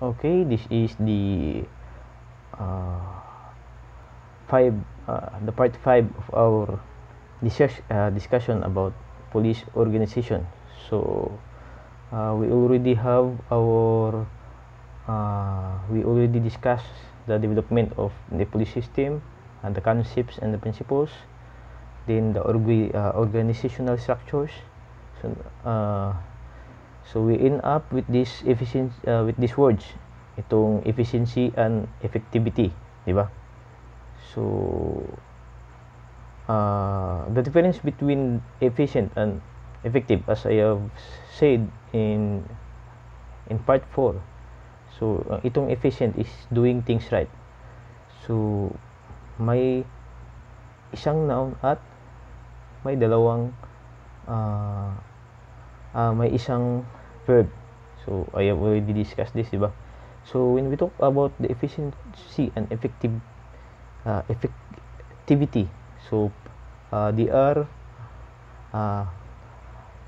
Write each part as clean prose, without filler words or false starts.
Okay, this is the uh, the part 5 of our discussion about police organization. So we already have our we already discussed the development of the police system and the concepts and the principles, then the organizational structures. So we end up with this efficiency, with these words, itong efficiency and effectivity, di ba? So the difference between efficient and effective, as I have said in part 4. So itong efficient is doing things right. So may isang noun at may dalawang may isang verb. So I have already discussed this, diba? So when we talk about the efficiency and effectivity, so they are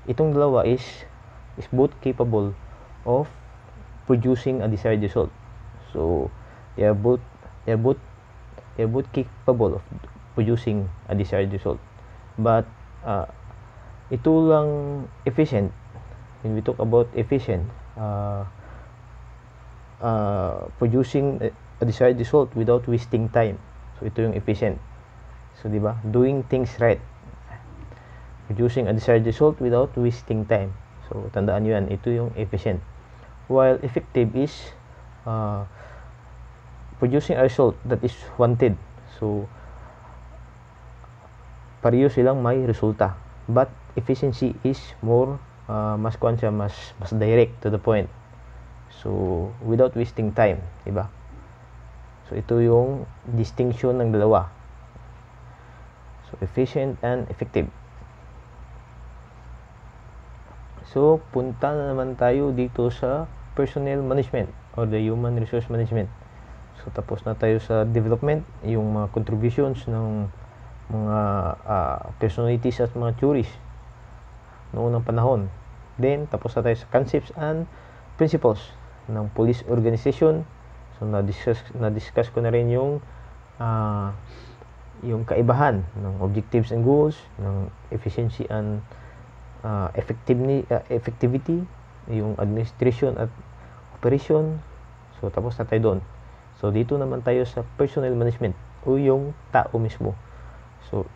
itong dalawa is both capable of producing a desired result. So they are both capable of producing a desired result. But ito lang efficient. When we talk about efficient, producing a desired result without wasting time. So ito yung efficient. So di ba? Doing things right. Producing a desired result without wasting time. So tandaan nyo yan, ito yung efficient. While effective is producing a result that is wanted. So pareho silang may resulta. But efficiency is more mas direct to the point. So without wasting time, di ba? So ito yung distinction ng dalawa. So efficient and effective. So punta na naman tayo dito sa personnel management or the human resource management. So tapos na tayo sa development, yung mga contributions ng mga personalities at mga theories noong unang panahon. Then tapos na tayo sa concepts and principles ng police organization. So na-discuss ko na rin yung kaibahan ng objectives and goals, ng efficiency and effectivity, yung administration at operation. So tapos na tayo doon. So dito naman tayo sa personnel management o yung tao mismo. So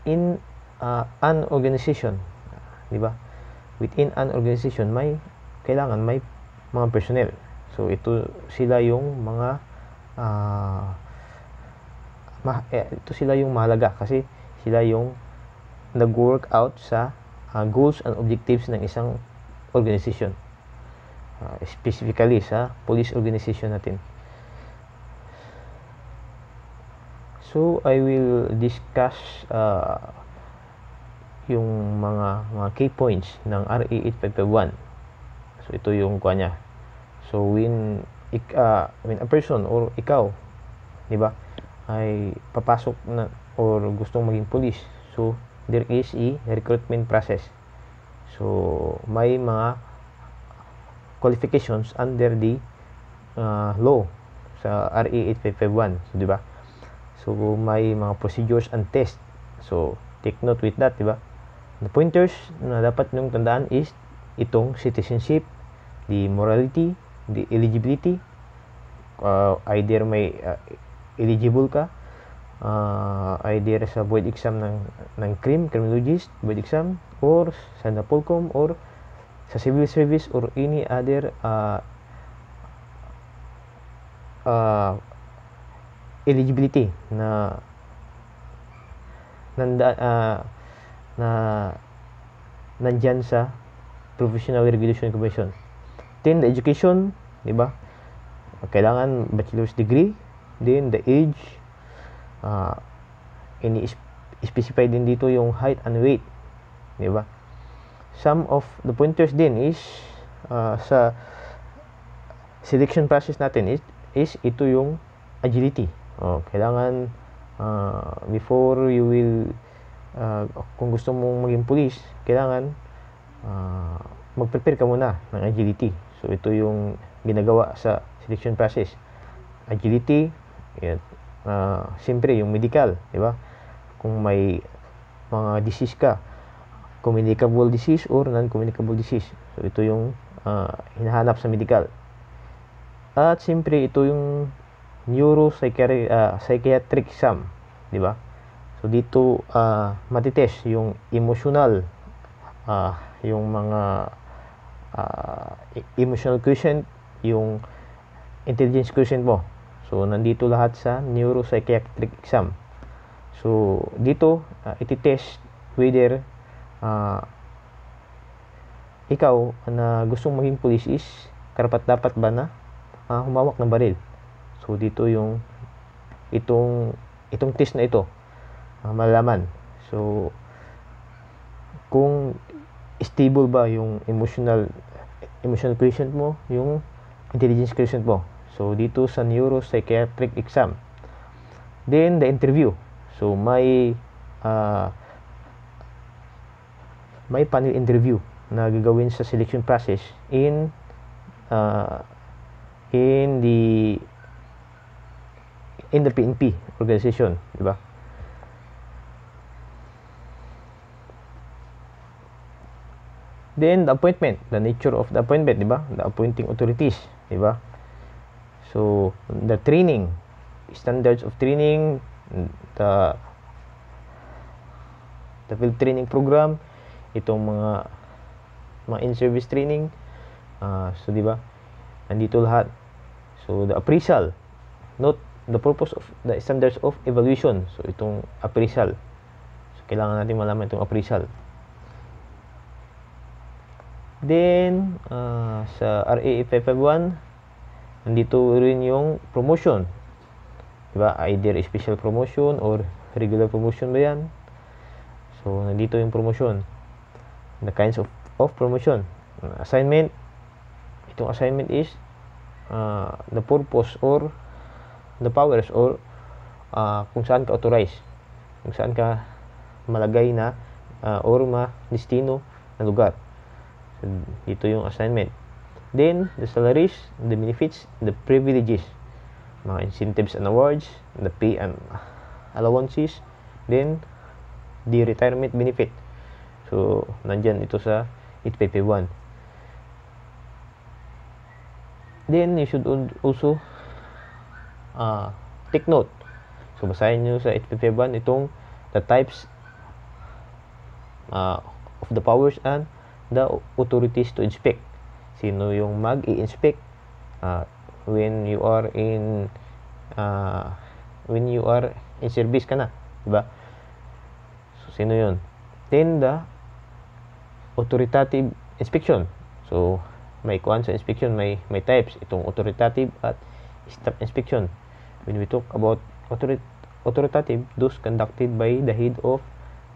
in an organization, di ba? Within an organization, kailangan may mga personnel. So ito sila yung mga ito sila yung mahalaga kasi sila yung nag-work out sa goals and objectives ng isang organization, specifically sa police organization natin. So I will discuss yung mga key points ng RA 8551. So ito yung kuha niya. So when a person or ikaw, di ba, ay papasok na or gustong maging police, so there is a recruitment process. So may mga qualifications under the law sa RA 8551. So di ba? So may mga procedures and tests. So take note with that, di ba? The pointers na dapat nyong tandaan is itong citizenship, the morality, the eligibility, either may eligible ka, either sa board exam ng criminologist, board exam, or sa NAPOLCOM, or sa civil service, or any other eligibility na nandyan sa Professional Regulation Commission. Then the education, di ba? Kailangan bachelor's degree. Then the age, specify din dito yung height and weight, di ba? Some of the pointers din is sa selection process natin is ito yung agility. Kailangan before you will kung gusto mong maging police, kailangan mag-prepare ka muna ng agility. So ito yung ginagawa sa selection process. Agility, siyempre yung medical, di ba? Kung may mga disease ka, communicable disease or non-communicable disease. So ito yung hinahanap sa medical. At siyempre ito yung psychiatric exam, di ba? So dito matitest yung emotional, yung mga emotional quotient, yung intelligence quotient mo. So nandito lahat sa neuropsychiatric exam. So dito iti-test whether ikaw na gustong maging police is karapat-dapat ba na humawak ng baril. So dito yung itong test na ito malalaman. So kung stable ba yung emotional quotient mo, yung intelligence quotient mo. So dito sa neuropsychiatric exam. Then the interview. So may panel interview na gagawin sa selection process in the PNP organization, di ba? Then the appointment, the nature of the appointment, di ba? The appointing authorities, di ba? So the training, standards of training, the field training program, itong mga in-service training, so di ba? Nandito lahat. So the appraisal, note the purpose of the standards of evaluation. So itong appraisal. So kailangan natin malaman itong appraisal. Then sa RA 551, nandito rin yung promotion. Diba? Either special promotion or regular promotion ba yan? So nandito yung promotion. The kinds of promotion. Assignment. Itong assignment is the purpose or the powers or kung saan ka authorized. Kung saan ka malagay na or destino na lugar. So, dito yung assignment. Then, the salaries, the benefits, the privileges, mga incentives and awards, the pay and allowances, then, the retirement benefit. So, nandyan ito sa 851. Then, you should also take note. So, basahin nyo sa 851 itong the types of the powers and the authorities to inspect. Sino yung mag-i-inspect when you are in service ka na, diba? So sino yun? Then the authoritative inspection. So may kuan sa inspection, may types, itong authoritative at staff inspection. When we talk about authoritative, those conducted by the head of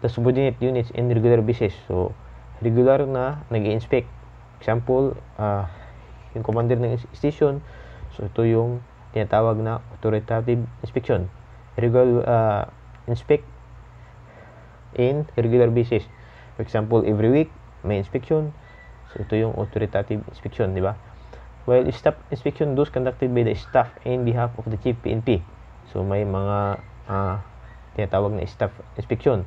the subordinate units in regular basis. So regular na nag-i-inspect. Example, yung commander ng station. So ito yung tinatawag na authoritative inspection. Regular inspect in regular basis. For example, every week may inspection. So ito yung authoritative inspection, di ba? While staff inspection, those conducted by the staff in behalf of the chief PNP. So may mga tinatawag na staff inspection.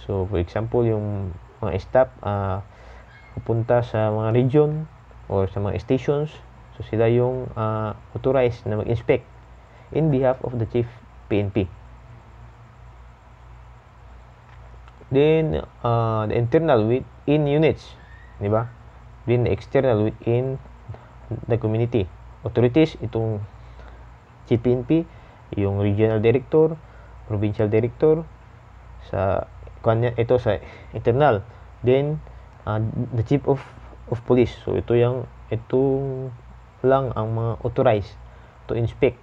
So for example, yung mga staff pupunta sa mga region or sa mga stations. So sila yung authorized na mag-inspect in behalf of the chief PNP. Then the internal within units, di ba? Then the external within the community. Authorities, itong chief PNP, yung regional director, provincial director, sa ito sa internal. Then the chief of police. So itong lang ang mga authorized to inspect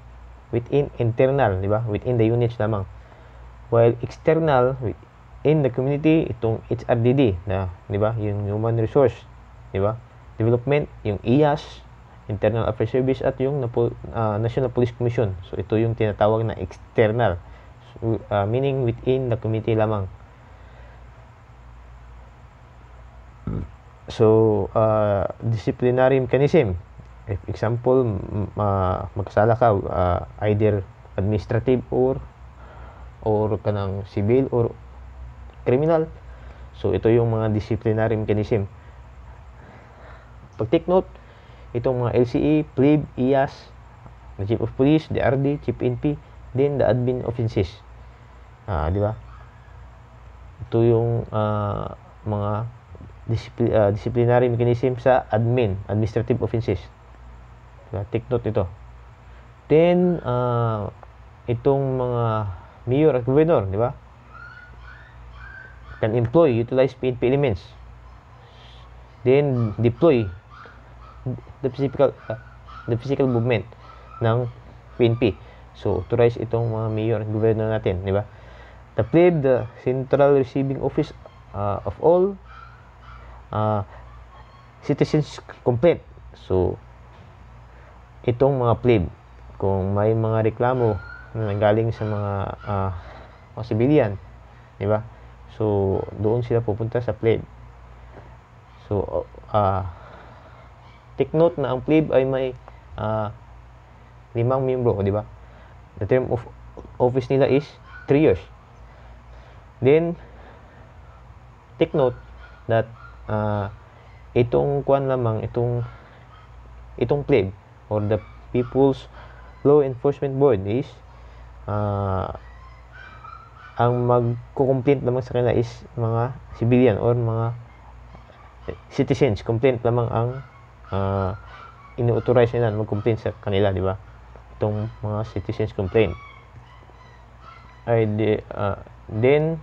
within internal, di ba? Within the units lamang. While external within the community, itong HRDD na, di ba? Yung human resource, di ba? Development, yung IAS, Internal Affairs Service, at yung National Police Commission. So ito yung tinatawag na external. So, meaning within the community lamang. So, disciplinary mechanism. If example, magkasala ka, either administrative or kanang civil or criminal. So ito yung mga disciplinary mechanism. Pag take note, itong mga LCE, plebe, IAS, the Chief of Police, the RD, Chief NP, then the admin offenses. Di ba? Ito yung mga disciplinary mechanism sa administrative offenses. Diba? Take note ito. Then, itong mga mayor at governor, di ba? Can utilize PNP elements. Then, deploy the physical movement ng PNP. So, authorize itong mga mayor at governor natin, di ba? The plebe, the central receiving office of all citizens complaint. So, itong mga plebe, kung may mga reklamo na nanggaling sa mga civilian, di ba? So, doon sila pupunta sa plebe. So, take note na ang plebe ay may 5 miyembro, di ba? The term of office nila is 3 years. Then, take note that itong plebe or the People's Law Enforcement Board is ang magko-complaint naman sa kanila is mga civilian or mga citizens. Complaint lamang ang ini-authorize nila mag-complaint sa kanila, di ba? Itong mga citizens complaint. Then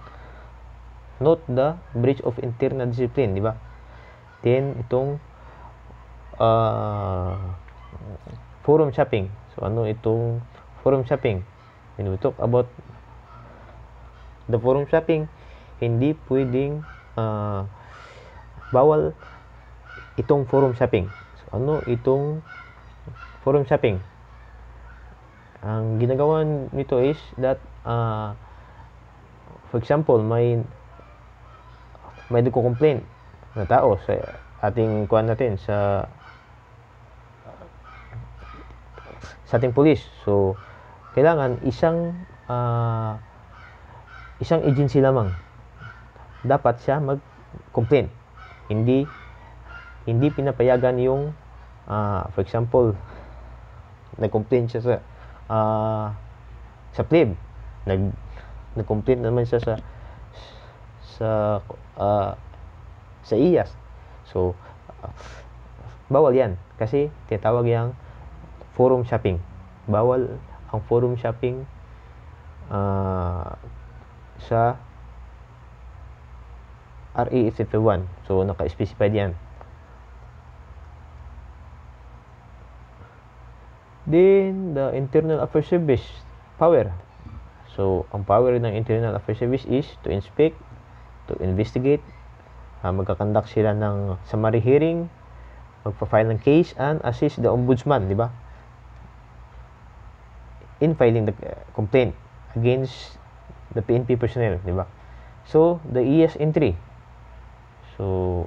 note the breach of internal discipline, di ba? Then itong forum shopping. So ano itong forum shopping? When we talk about the forum shopping, hindi pwedeng bawal itong forum shopping. So ano itong forum shopping? Ang ginagawa nito is that for example, may nagko-complain na tao sa ating kuan natin sa ating police. So kailangan isang agency lamang dapat siya mag-complain. Hindi pinapayagan yung for example, nag-complain siya sa plebe, nag-complain naman siya sa IAS. So bawal yan kasi tinatawag yang forum shopping. Bawal ang forum shopping sa RA 851. So naka-specified yan. Then the Internal Affairs Service power. So ang power ng Internal Affairs Service is to inspect, to investigate, magkakandak sila ng summary hearing, magpa-file ng case, and assist the ombudsman, di ba? In filing the complaint against the PNP personnel, di ba? So, the IAS entry. So,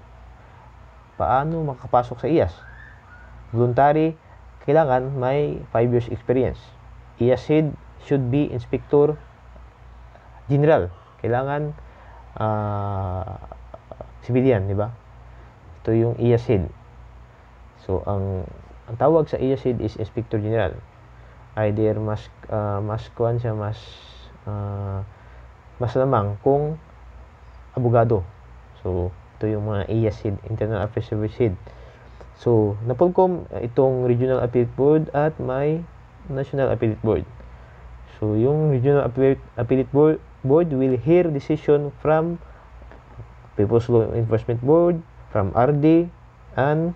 paano makakapasok sa IAS? Voluntary, kailangan may 5 years experience. IAS head should be Inspector General. Kailangan civilian, di ba? Ito yung IAS head. So, ang tawag sa IAS head is Inspector General. Either mas kuan siya, mas lamang kung abogado. So, ito yung mga IAS head, Internal Affairs Service head. So, napulkom itong Regional Appellate Board at may National Appellate Board. So, yung Regional Appellate Board will hear decision from People's Law Enforcement Board, from RD, and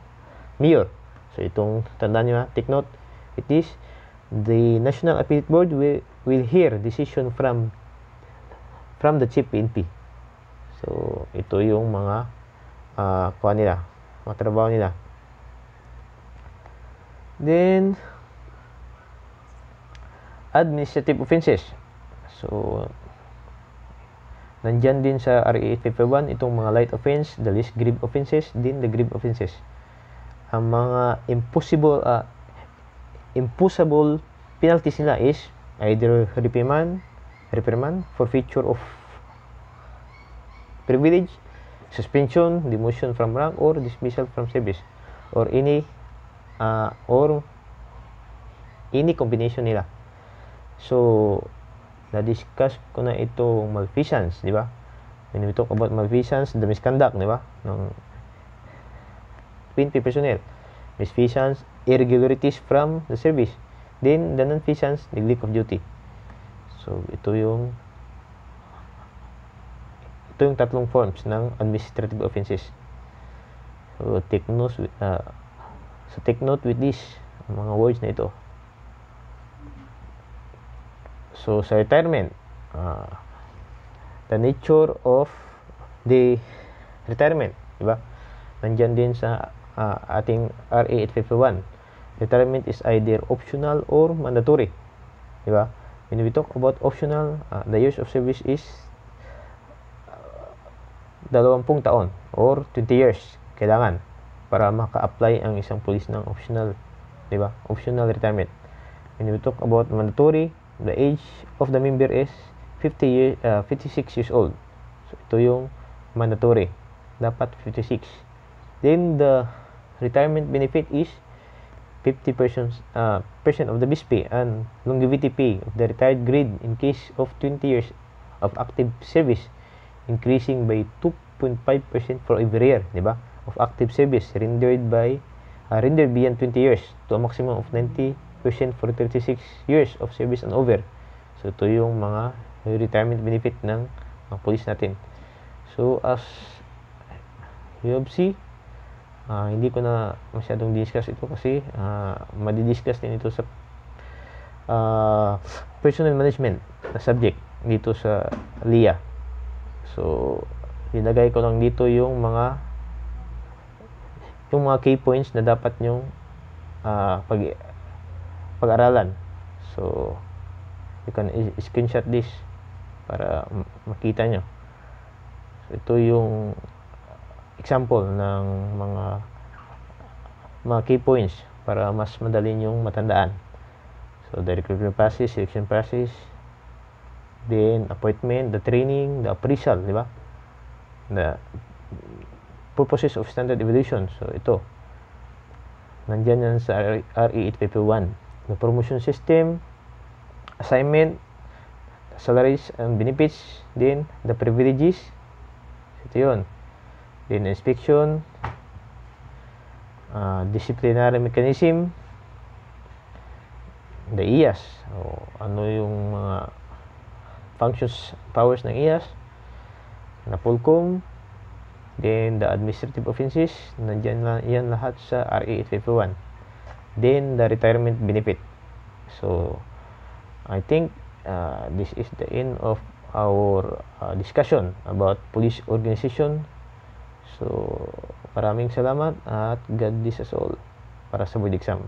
Mayor. So, itong tandaan nyo, take note, it is the National Appellate Board will hear decision from the Chief PNP. So, ito yung mga kuha nila, mga trabaho nila. Then, administrative offenses. So, nandyan din sa RA 851 itong mga light offense, the least grave offenses, din the grave offenses. ang mga imposable penalties nila is either reprimand, forfeiture of privilege, suspension, demotion from rank, or dismissal from service, or any combination nila. So na-discuss ko na itong malfeasance, di ba? When we talk about malfeasance, the misconduct, di ba, ng PNP personnel, misfeasance, irregularities from the service, then the non-feasance, neglect of duty. So ito yung tatlong forms ng administrative offenses. So take note with this, mga words na ito. So sa retirement, the nature of the retirement, di ba? Nandiyan din sa ating RA 851. Retirement is either optional or mandatory, di ba? When we talk about optional, the years of service is 20 taon or 20 years kailangan para maka-apply ang isang pulis ng optional, di ba? Optional retirement. When we talk about mandatory, the age of the member is 56 years old. So ito yung mandatory, dapat 56. Then the retirement benefit is 50% of the base pay and longevity pay of the retired grade in case of 20 years of active service, increasing by 2.5% for every year, di ba, of active service rendered beyond 20 years to a maximum of 90% for 36 years of service and over. So ito yung mga retirement benefit ng mga police natin. So as you have seen, hindi ko na masyadong discuss ito kasi madidiscuss din ito sa personnel management na subject dito sa LIA. So nilagay ko lang dito yung mga key points na dapat nyong pag-aralan. So you can screenshot this para makita nyo. So ito yung example ng mga key points para mas madali nyong matandaan. So the recruitment process, selection process, then appointment, the training, the appraisal, di ba? The purposes of standard evaluation. So ito nandyan yan sa RE 851. The promotion system, assignment, salaries and benefits, then the privileges, ito yun. Then inspection, disciplinary mechanism, the IAS, ano yung mga functions, powers ng IAS, na POLCOM, then the administrative offenses, nandiyan yan lahat sa RA 851. Then the retirement benefit. So I think this is the end of our discussion about police organization. So maraming salamat at God bless us all para sa board exam.